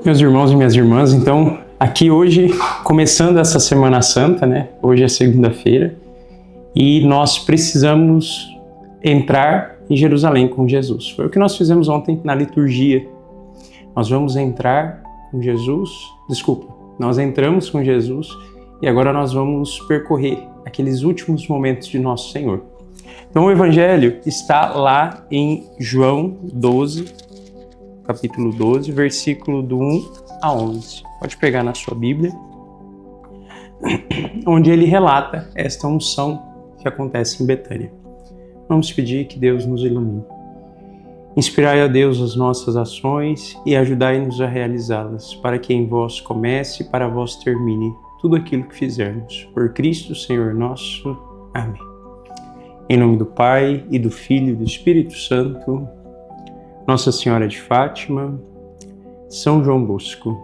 Meus irmãos e minhas irmãs, então, aqui hoje, começando essa Semana Santa, né? Hoje é segunda-feira, e nós precisamos entrar em Jerusalém com Jesus. Foi o que nós fizemos ontem na liturgia. Nós vamos entrar com Jesus, nós entramos com Jesus e agora nós vamos percorrer aqueles últimos momentos de Nosso Senhor. Então o Evangelho está lá em João 12, capítulo 12, versículo do 1 a 11. Pode pegar na sua Bíblia, onde ele relata esta unção que acontece em Betânia. Vamos pedir que Deus nos ilumine. Inspirai a Deus as nossas ações e ajudai-nos a realizá-las, para que em vós comece e para vós termine tudo aquilo que fizermos. Por Cristo, Senhor nosso. Amém. Em nome do Pai, e do Filho e do Espírito Santo. Nossa Senhora de Fátima, São João Bosco.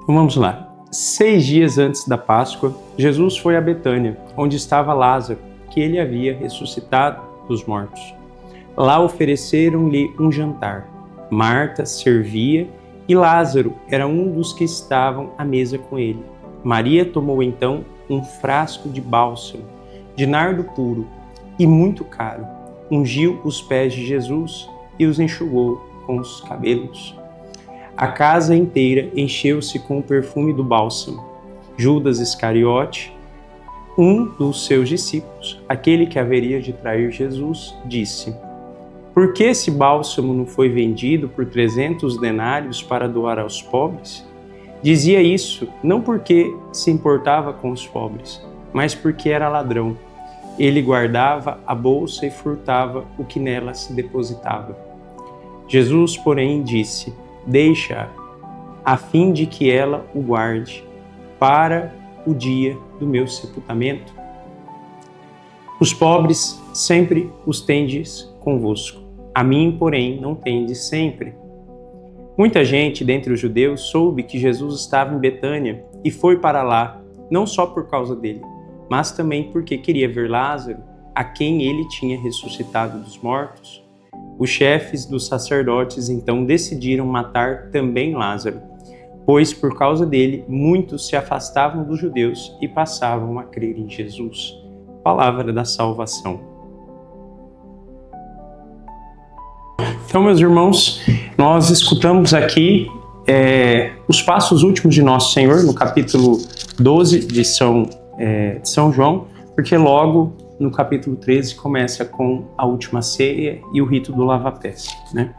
Então vamos lá. 6 dias antes da Páscoa, Jesus foi a Betânia, onde estava Lázaro, que ele havia ressuscitado dos mortos. Lá ofereceram-lhe um jantar. Marta servia e Lázaro era um dos que estavam à mesa com ele. Maria tomou então um frasco de bálsamo, de nardo puro e muito caro, ungiu os pés de Jesus e os enxugou com os cabelos. A casa inteira encheu-se com o perfume do bálsamo. Judas Iscariote, um dos seus discípulos, aquele que haveria de trair Jesus, disse: por que esse bálsamo não foi vendido por 300 denários para doar aos pobres? Dizia isso não porque se importava com os pobres, mas porque era ladrão. Ele guardava a bolsa e furtava o que nela se depositava. Jesus, porém, disse: deixa-a, a fim de que ela o guarde para o dia do meu sepultamento. Os pobres sempre os tendes convosco, a mim, porém, não tendes sempre. Muita gente dentre os judeus soube que Jesus estava em Betânia e foi para lá, não só por causa dele, mas também porque queria ver Lázaro, a quem ele tinha ressuscitado dos mortos. Os chefes dos sacerdotes então decidiram matar também Lázaro, pois por causa dele muitos se afastavam dos judeus e passavam a crer em Jesus. Palavra da salvação. Então, meus irmãos, nós escutamos aqui os passos últimos de Nosso Senhor no capítulo 12 de São João, porque logo no capítulo 13 começa com a última ceia e o rito do lava-pés, né?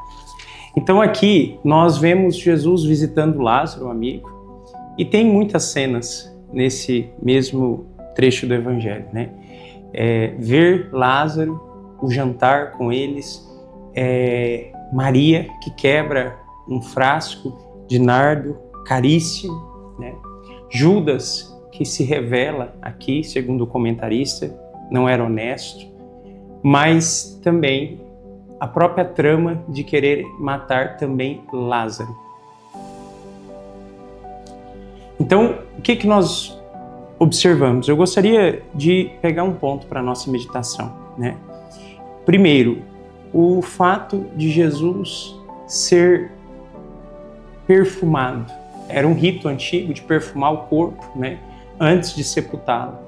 Então aqui nós vemos Jesus visitando Lázaro, o amigo, e tem muitas cenas nesse mesmo trecho do Evangelho, né? Ver Lázaro, o jantar com eles, Maria que quebra um frasco de nardo caríssimo, né? Judas que se revela aqui, segundo o comentarista, não era honesto, mas também a própria trama de querer matar também Lázaro. Então, o que nós observamos? Eu gostaria de pegar um ponto para a nossa meditação, né? Primeiro, o fato de Jesus ser perfumado. Era um rito antigo de perfumar o corpo, né, antes de sepultá-lo.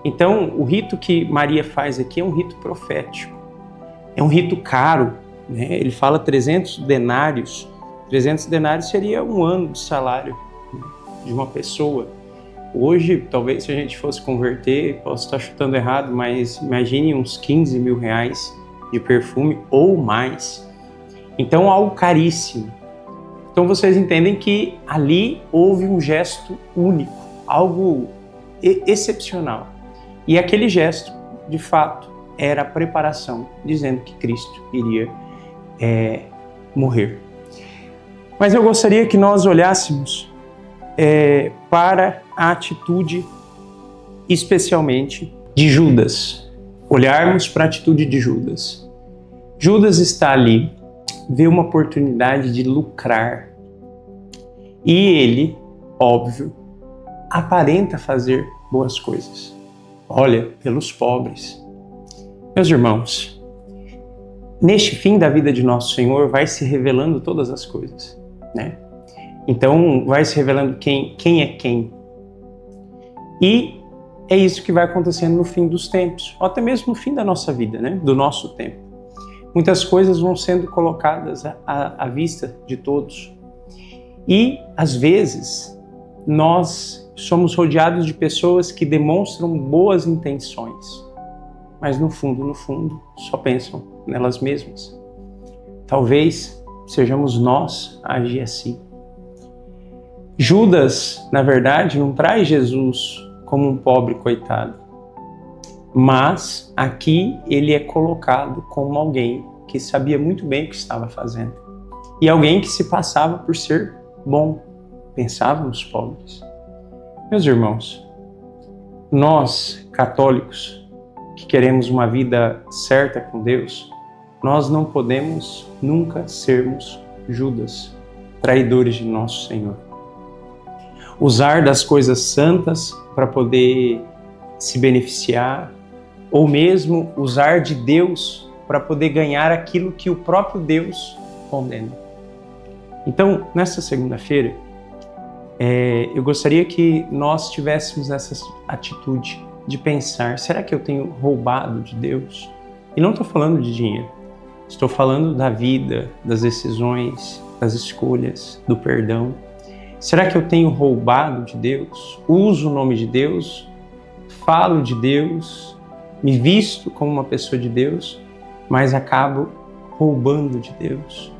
Então, o rito que Maria faz aqui é um rito profético. É um rito caro, né? Ele fala 300 denários. 300 denários seria um ano de salário de uma pessoa. Hoje, talvez se a gente fosse converter, posso estar chutando errado, mas imagine uns 15 mil reais de perfume ou mais. Então, algo caríssimo. Então, vocês entendem que ali houve um gesto único, algo excepcional. E aquele gesto, de fato, era a preparação, dizendo que Cristo iria morrer. Mas eu gostaria que nós olhássemos para a atitude, especialmente, de Judas. Olharmos para a atitude de Judas. Judas está ali, vê uma oportunidade de lucrar. E ele, óbvio, aparenta fazer boas coisas. Olha pelos pobres. Meus irmãos, neste fim da vida de Nosso Senhor vai se revelando todas as coisas, né? Então vai se revelando quem é quem. E é isso que vai acontecendo no fim dos tempos, ou até mesmo no fim da nossa vida, né? Do nosso tempo. Muitas coisas vão sendo colocadas à vista de todos. E, às vezes, nós somos rodeados de pessoas que demonstram boas intenções, mas no fundo, só pensam nelas mesmas. Talvez sejamos nós a agir assim. Judas, na verdade, não traz Jesus como um pobre coitado, mas aqui ele é colocado como alguém que sabia muito bem o que estava fazendo e alguém que se passava por ser bom, pensava nos pobres. Meus irmãos, nós católicos que queremos uma vida certa com Deus, nós não podemos nunca sermos Judas, traidores de nosso Senhor. Usar das coisas santas para poder se beneficiar, ou mesmo usar de Deus para poder ganhar aquilo que o próprio Deus condena. Então, nessa segunda-feira, eu gostaria que nós tivéssemos essa atitude de pensar, será que eu tenho roubado de Deus? E não estou falando de dinheiro, estou falando da vida, das decisões, das escolhas, do perdão. Será que eu tenho roubado de Deus? Uso o nome de Deus? Falo de Deus? Me visto como uma pessoa de Deus? Mas acabo roubando de Deus?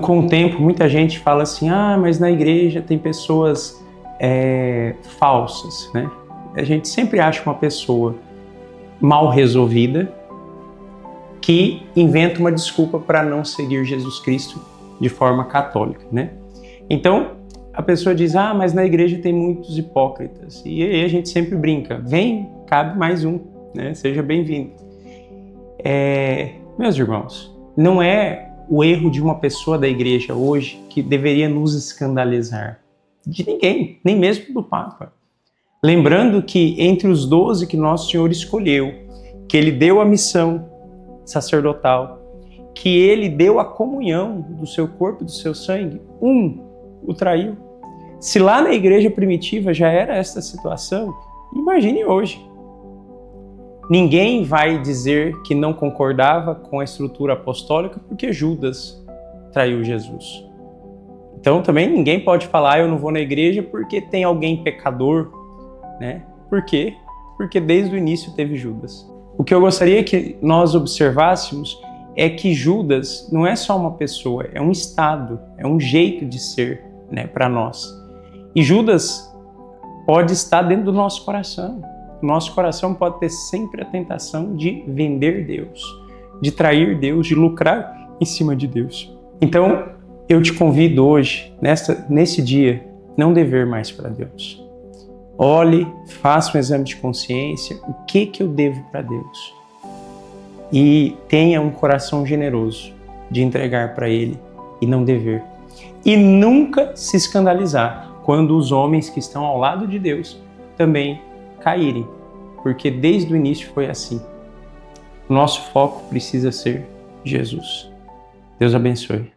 Com o tempo, muita gente fala assim, mas na igreja tem pessoas falsas, né? A gente sempre acha uma pessoa mal resolvida que inventa uma desculpa para não seguir Jesus Cristo de forma católica, né? Então, a pessoa diz, mas na igreja tem muitos hipócritas. E aí a gente sempre brinca, vem, cabe mais um, né? Seja bem-vindo. Meus irmãos, não é o erro de uma pessoa da igreja hoje que deveria nos escandalizar. De ninguém, nem mesmo do Papa. Lembrando que entre os 12 que Nosso Senhor escolheu, que Ele deu a missão sacerdotal, que Ele deu a comunhão do seu corpo e do seu sangue, o traiu. Se lá na igreja primitiva já era esta situação, imagine hoje. Ninguém vai dizer que não concordava com a estrutura apostólica porque Judas traiu Jesus. Então também ninguém pode falar, eu não vou na igreja porque tem alguém pecador, né? Por quê? Porque desde o início teve Judas. O que eu gostaria que nós observássemos é que Judas não é só uma pessoa, é um estado, é um jeito de ser, né, para nós. E Judas pode estar dentro do nosso coração. O nosso coração pode ter sempre a tentação de vender Deus, de trair Deus, de lucrar em cima de Deus. Então, eu te convido hoje, nesse dia, não dever mais para Deus. Olhe, faça um exame de consciência, o que eu devo para Deus? E tenha um coração generoso de entregar para Ele e não dever. E nunca se escandalizar quando os homens que estão ao lado de Deus também caírem, porque desde o início foi assim. O nosso foco precisa ser Jesus. Deus abençoe.